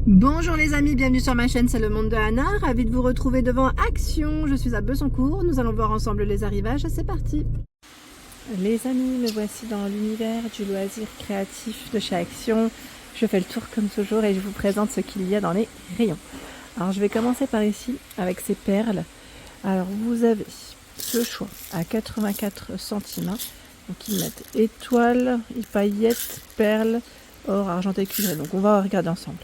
Bonjour les amis, bienvenue sur ma chaîne, c'est le monde de Anna. Ravie de vous retrouver devant Action. Je suis à Besancourt, nous allons voir ensemble les arrivages, c'est parti. Les amis, me voici dans l'univers du loisir créatif de chez Action. Je fais le tour comme toujours et je vous présente ce qu'il y a dans les rayons. Alors je vais commencer par ici avec ces perles. Alors vous avez ce choix à 84 centimes. Donc ils mettent étoiles, paillettes, perles, or, argenté, cuivré. Donc on va regarder ensemble.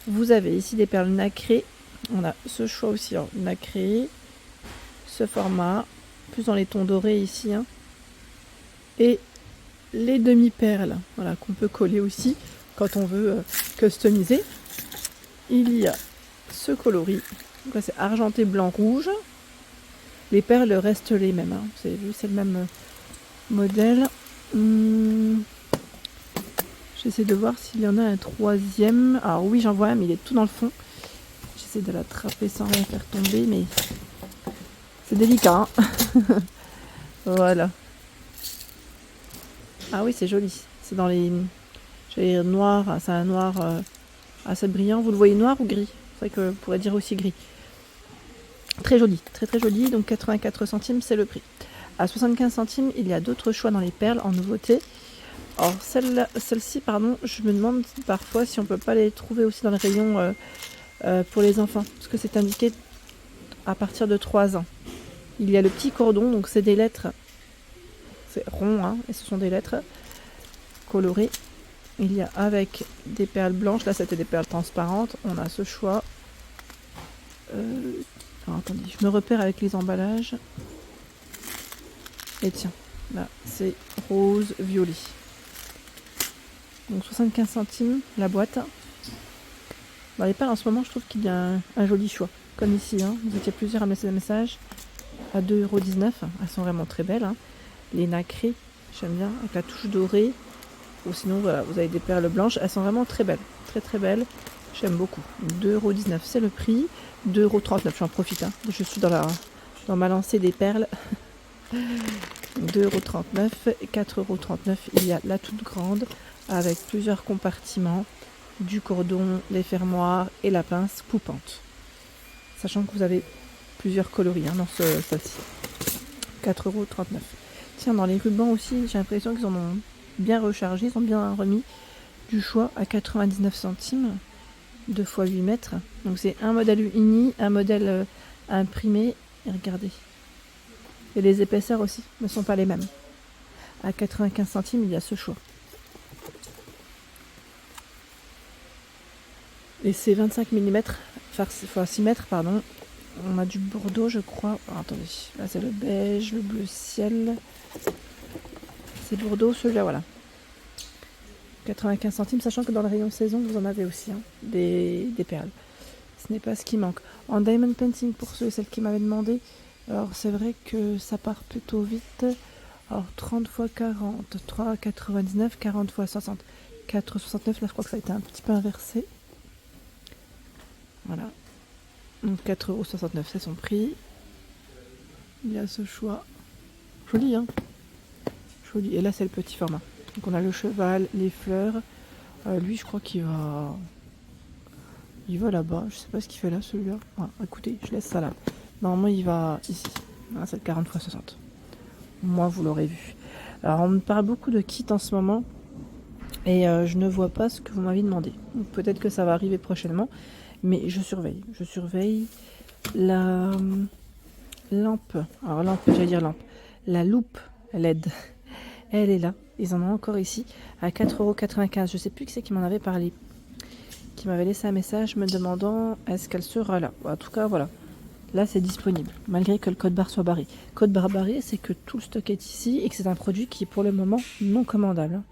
Vous avez ici des perles nacrées. On a ce choix aussi en nacré, ce format, plus dans les tons dorés ici. Et les demi-perles, voilà, qu'on peut coller aussi quand on veut customiser. Il y a ce coloris. Donc là, c'est argenté, blanc, rouge. Les perles restent les mêmes. Vous avez vu, c'est le même modèle. J'essaie de voir s'il y en a un troisième. Alors oui, j'en vois un, mais il est tout dans le fond. J'essaie de l'attraper sans rien faire tomber, mais c'est délicat. Voilà. Ah oui, c'est joli. C'est dans les... J'allais dire noir. C'est un noir assez brillant. Vous le voyez noir ou gris? C'est vrai que vous pourrez dire aussi gris. Très joli. Très très joli. Donc 84 centimes, c'est le prix. À 75 centimes, il y a d'autres choix dans les perles en nouveauté. Alors celle-ci, pardon, je me demande parfois si on peut pas les trouver aussi dans le rayon pour les enfants, parce que c'est indiqué à partir de 3 ans. Il y a le petit cordon, donc c'est des lettres, c'est rond, et ce sont des lettres colorées. Il y a avec des perles blanches, là c'était des perles transparentes, on a ce choix. Alors attendez, je me repère avec les emballages. Et tiens, là c'est rose violet. Donc 75 centimes la boîte. Dans les perles en ce moment, je trouve qu'il y a un joli choix. Comme ici, vous étiez plusieurs à me laisser des messages. À 2,19 €. Elles sont vraiment très belles. Les nacrées, j'aime bien, avec la touche dorée. Ou sinon, voilà, vous avez des perles blanches. Elles sont vraiment très belles. Très très belles. J'aime beaucoup. 2,19 €, c'est le prix. 2,39 €, j'en profite. Je suis dans ma lancée des perles. 2,39 €. 4,39 €. Il y a la toute grande avec plusieurs compartiments, du cordon, les fermoirs et la pince coupante. Sachant que vous avez plusieurs coloris dans celle-ci. 4,39 €. Tiens, dans les rubans aussi, j'ai l'impression qu'ils en ont bien rechargé, ils ont bien remis du choix à 99 centimes, 2 x 8 mètres. Donc c'est un modèle uni, un modèle imprimé. Et regardez. Et les épaisseurs aussi ne sont pas les mêmes. À 95 centimes, il y a ce choix. Et c'est 25 mm, enfin 6 mètres, pardon. On a du bordeaux, je crois. Alors, attendez, là c'est le beige, le bleu ciel. C'est bordeaux, celui-là, voilà. 95 centimes, sachant que dans le rayon saison, vous en avez aussi des perles. Ce n'est pas ce qui manque. En diamond painting, pour ceux et celles qui m'avaient demandé, alors c'est vrai que ça part plutôt vite. Alors 30 x 40, 3,99, 40 x 60, 4,69. Là, je crois que ça a été un petit peu inversé. Voilà. Donc 4,69 €, c'est son prix. Il y a ce choix. Joli, joli. Et là, c'est le petit format. Donc on a le cheval, les fleurs. Lui, je crois qu'il va... Il va là-bas. Je sais pas ce qu'il fait là, celui-là. Voilà, écoutez, je laisse ça là. Normalement, il va ici. Voilà, c'est le 40 x 60. Moi, vous l'aurez vu. Alors, on me parle beaucoup de kits en ce moment. Et je ne vois pas ce que vous m'avez demandé. Donc peut-être que ça va arriver prochainement. Mais je surveille. Je surveille la lampe. Alors lampe, j'allais dire lampe. La loupe LED. Elle est là. Ils en ont encore ici à 4,95 €. Je sais plus qui c'est qui m'en avait parlé. Qui m'avait laissé un message me demandant est-ce qu'elle sera là. En tout cas, voilà. Là, c'est disponible. Malgré que le code barre soit barré. Code barre barré, c'est que tout le stock est ici et que c'est un produit qui est pour le moment non commandable.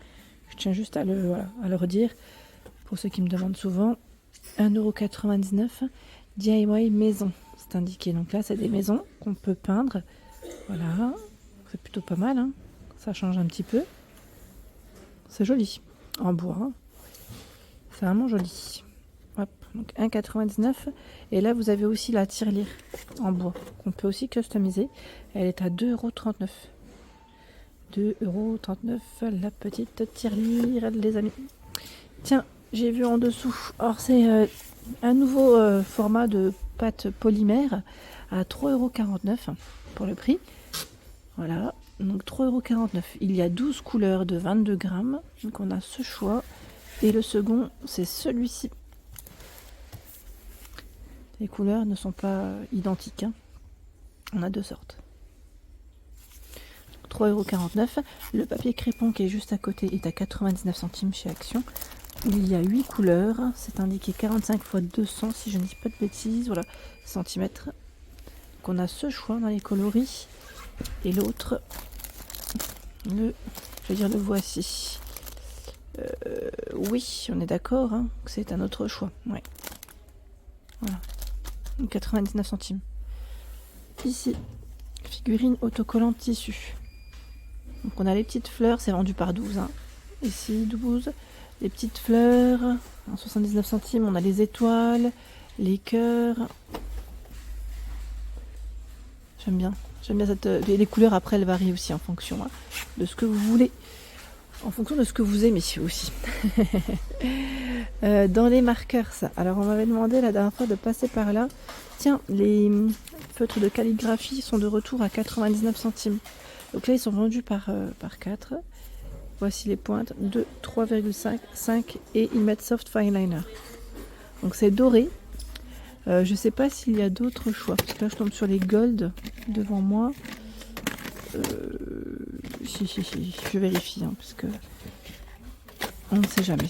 Je tiens juste à le redire. Pour ceux qui me demandent souvent. 1,99 €, DIY maison, c'est indiqué. Donc là, c'est des maisons qu'on peut peindre. Voilà, c'est plutôt pas mal. Ça change un petit peu. C'est joli, en bois. C'est vraiment joli. Hop, donc 1,99 €. Et là, vous avez aussi la tirelire en bois qu'on peut aussi customiser. Elle est à 2,39 €. 2,39 €, la petite tirelire, les amis. Tiens, j'ai vu en dessous. Alors, c'est un nouveau format de pâte polymère à 3,49 € pour le prix. Voilà, donc 3,49 €. Il y a 12 couleurs de 22 grammes. Donc on a ce choix. Et le second, c'est celui-ci. Les couleurs ne sont pas identiques, hein. On a deux sortes. 3,49 €. Le papier crépon qui est juste à côté est à 99 centimes chez Action. Il y a 8 couleurs. C'est indiqué 45 x 200 si je ne dis pas de bêtises. Voilà, centimètres. Donc on a ce choix dans les coloris. Et l'autre, je vais dire le voici. Oui, on est d'accord, hein, que c'est un autre choix. Ouais. Voilà. 99 centimes. Ici, figurine autocollante tissu. Donc on a les petites fleurs, c'est vendu par 12. Hein. Ici, 12. Les petites fleurs, en 79 centimes. On a les étoiles, les cœurs. J'aime bien. J'aime bien cette. Les couleurs, après, elles varient aussi en fonction de ce que vous voulez. En fonction de ce que vous aimez aussi. Dans les marqueurs, ça. Alors, on m'avait demandé la dernière fois de passer par là. Tiens, les feutres de calligraphie sont de retour à 99 centimes. Donc là, ils sont vendus par 4. Voici les pointes. 2, 3,5, 5 et ils mettent soft fineliner. Donc c'est doré. Je sais pas s'il y a d'autres choix. Parce que là, je tombe sur les gold devant moi. Si, je vérifie, hein, parce que on ne sait jamais.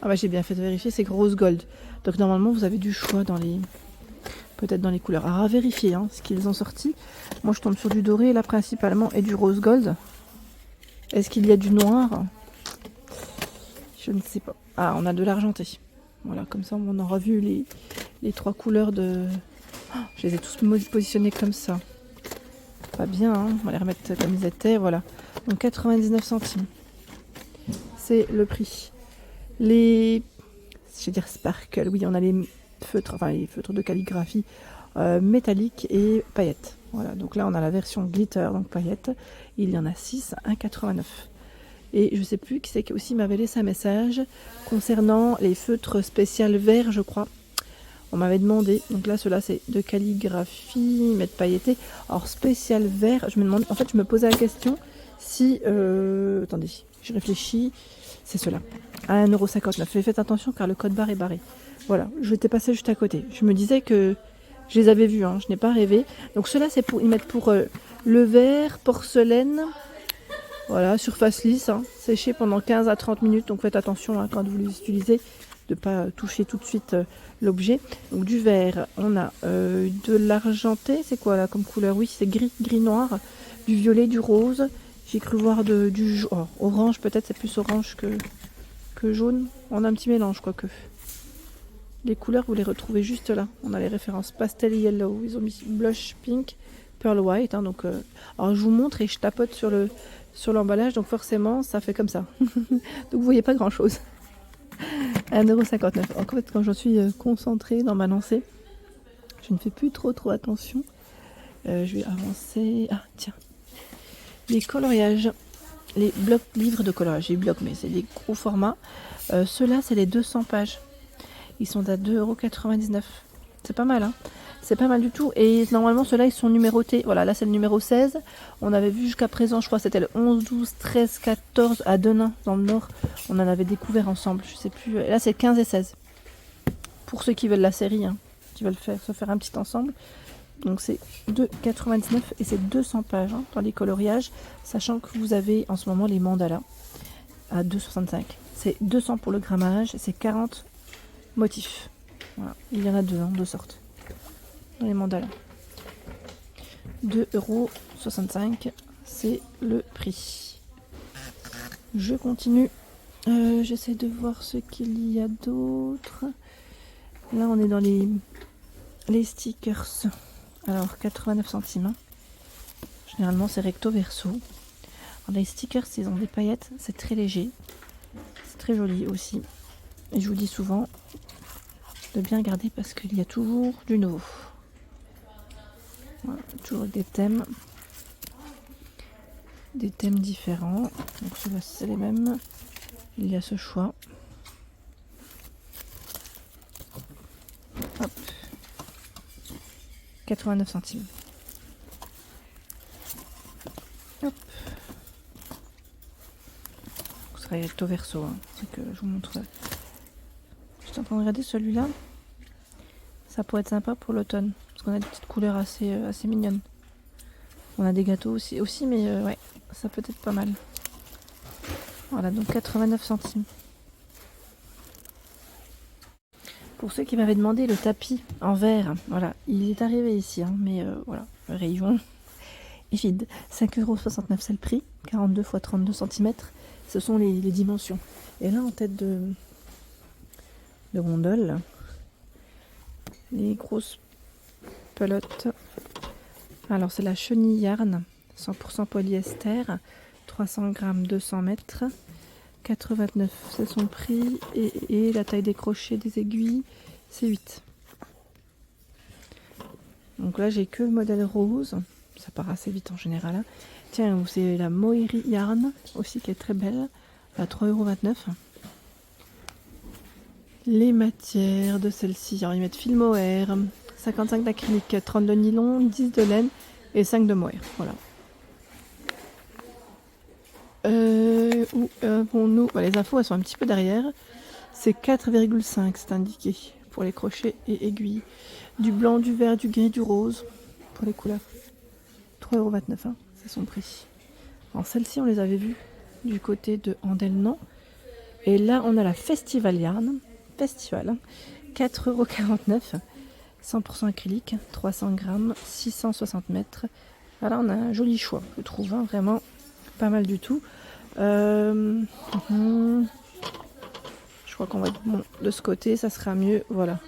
Ah bah j'ai bien fait de vérifier, c'est rose gold. Donc normalement vous avez du choix dans les, peut-être dans les couleurs. Alors à vérifier ce qu'ils ont sorti. Moi je tombe sur du doré là principalement et du rose gold. Est-ce qu'il y a du noir? Je ne sais pas. Ah, on a de l'argenté. Voilà, comme ça on aura vu les trois couleurs de. Oh, je les ai tous positionnés comme ça. Pas bien, hein, on va les remettre comme ils étaient, voilà. Donc 99 centimes. C'est le prix. Les, je vais dire sparkle, oui, on a les feutres, enfin les feutres de calligraphie métalliques et paillettes. Voilà, donc là on a la version glitter, donc paillettes. Il y en a 6 à 1,89 €. Et je sais plus qui c'est qui aussi m'avait laissé un message concernant les feutres spécial vert, je crois. On m'avait demandé, donc là ceux-là c'est de calligraphie, mais de pailleté. Alors spécial vert, je me demande, en fait je me posais la question si, attendez, je réfléchis, c'est ceux-là, à 1,59 €. Faites attention car le code barre est barré. Voilà, je t'ai passé juste à côté. Je me disais que je les avais vus, je n'ai pas rêvé. Donc ceux-là c'est pour, ils mettent pour le verre, porcelaine, voilà, surface lisse, séché pendant 15 à 30 minutes. Donc faites attention quand vous les utilisez de ne pas toucher tout de suite l'objet. Donc du vert, on a de l'argenté, c'est quoi là comme couleur? Oui, c'est gris noir, du violet, du rose. J'ai cru voir du orange, peut-être c'est plus orange que jaune. On a un petit mélange quoique. Les couleurs, vous les retrouvez juste là. On a les références pastel yellow. Ils ont mis blush pink, pearl white. Donc, alors je vous montre et je tapote sur l'emballage. Donc forcément, ça fait comme ça. Donc vous voyez pas grand chose. 1,59 €. En fait, quand je suis concentrée dans ma lancée, je ne fais plus trop attention. Je vais avancer. Ah, tiens. Les coloriages. Les blocs livres de coloriage. Les blocs, mais c'est des gros formats. Ceux-là, c'est les 200 pages. Ils sont à 2,99 €. C'est pas mal, C'est pas mal du tout. Et normalement, ceux-là, ils sont numérotés. Voilà, là, c'est le numéro 16. On avait vu jusqu'à présent, je crois, c'était le 11, 12, 13, 14 à Denain, dans le Nord. On en avait découvert ensemble. Je sais plus. Et là, c'est 15 et 16. Pour ceux qui veulent la série, qui veulent se faire un petit ensemble. Donc, c'est 2,99 € et c'est 200 pages dans les coloriages. Sachant que vous avez en ce moment les mandalas à 2,65 €. C'est 200 pour le grammage. C'est 40 motifs. Voilà. Il y en a deux sortes. Dans les mandalas. 2,65 €, c'est le prix. Je continue. J'essaie de voir ce qu'il y a d'autre. Là, on est dans les stickers. Alors, 89 centimes. Généralement, c'est recto verso. Alors, les stickers, ils ont des paillettes. C'est très léger. C'est très joli aussi. Et je vous dis souvent de bien regarder parce qu'il y a toujours du nouveau. Voilà, toujours des thèmes différents. Donc ceux-là c'est les mêmes. Il y a ce choix. 89 centimes. Hop. Ce serait recto verso, hein. C'est que je vous montre. Je suis en train de regarder celui-là. Ça pourrait être sympa pour l'automne. Parce qu'on a des petites couleurs assez mignonnes. On a des gâteaux aussi mais ouais, ça peut être pas mal. Voilà, donc 89 centimes. Pour ceux qui m'avaient demandé le tapis en verre, voilà, il est arrivé ici, hein, mais voilà, le rayon est vide. 5,69 € c'est le prix, 42 x 32 cm, ce sont les dimensions. Et là, en tête de gondole, les grosses pelotes. Alors, c'est la chenille yarn, 100% polyester, 300 grammes, 200 mètres. 89, c'est son prix, et la taille des crochets des aiguilles, c'est 8. Donc là, j'ai que le modèle rose, ça part assez vite en général. Hein. Tiens, c'est la Moiri Yarn, aussi qui est très belle, à 3,29 €. Les matières de celle-ci, alors ils mettent fil mohair, 55 d'acrylique, 30 de nylon, 10 de laine et 5 de mohair, voilà. Les infos elles sont un petit peu derrière. C'est 4,5, c'est indiqué pour les crochets et aiguilles. Du blanc, du vert, du gris, du rose pour les couleurs. 3,29 €, hein, c'est son prix. Alors celles-ci on les avait vues du côté de Andelnan. Et là on a la Festival Yarn. Festival, 4,49 €. 100% acrylique, 300 grammes, 660 mètres. Voilà, on a un joli choix, je trouve, hein, vraiment pas mal du tout. Je crois qu'on va être bon de ce côté, ça sera mieux. Voilà.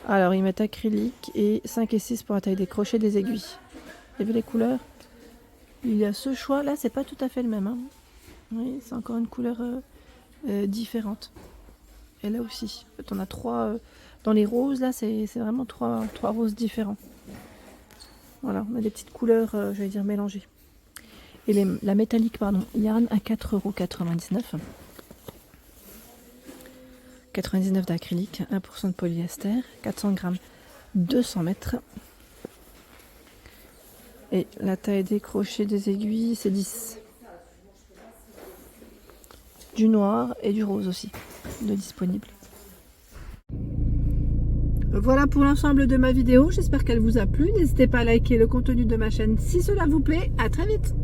Alors ils mettent acrylique et 5 et 6 pour la taille des crochets des aiguilles. Vous avez vu les couleurs? Il y a ce choix là, c'est pas tout à fait le même. Hein. Oui, c'est encore une couleur différente. Et là aussi, en fait, on a 3 dans les roses là, c'est vraiment 3 roses différents. Voilà, on a des petites couleurs, je vais dire mélangées. Et la métallique, pardon, yarn à 4,99 €. 99 d'acrylique, 1% de polyester, 400 grammes, 200 mètres. Et la taille des crochets des aiguilles, c'est 10. Du noir et du rose aussi, de disponible. Voilà pour l'ensemble de ma vidéo, j'espère qu'elle vous a plu. N'hésitez pas à liker le contenu de ma chaîne si cela vous plaît. À très vite.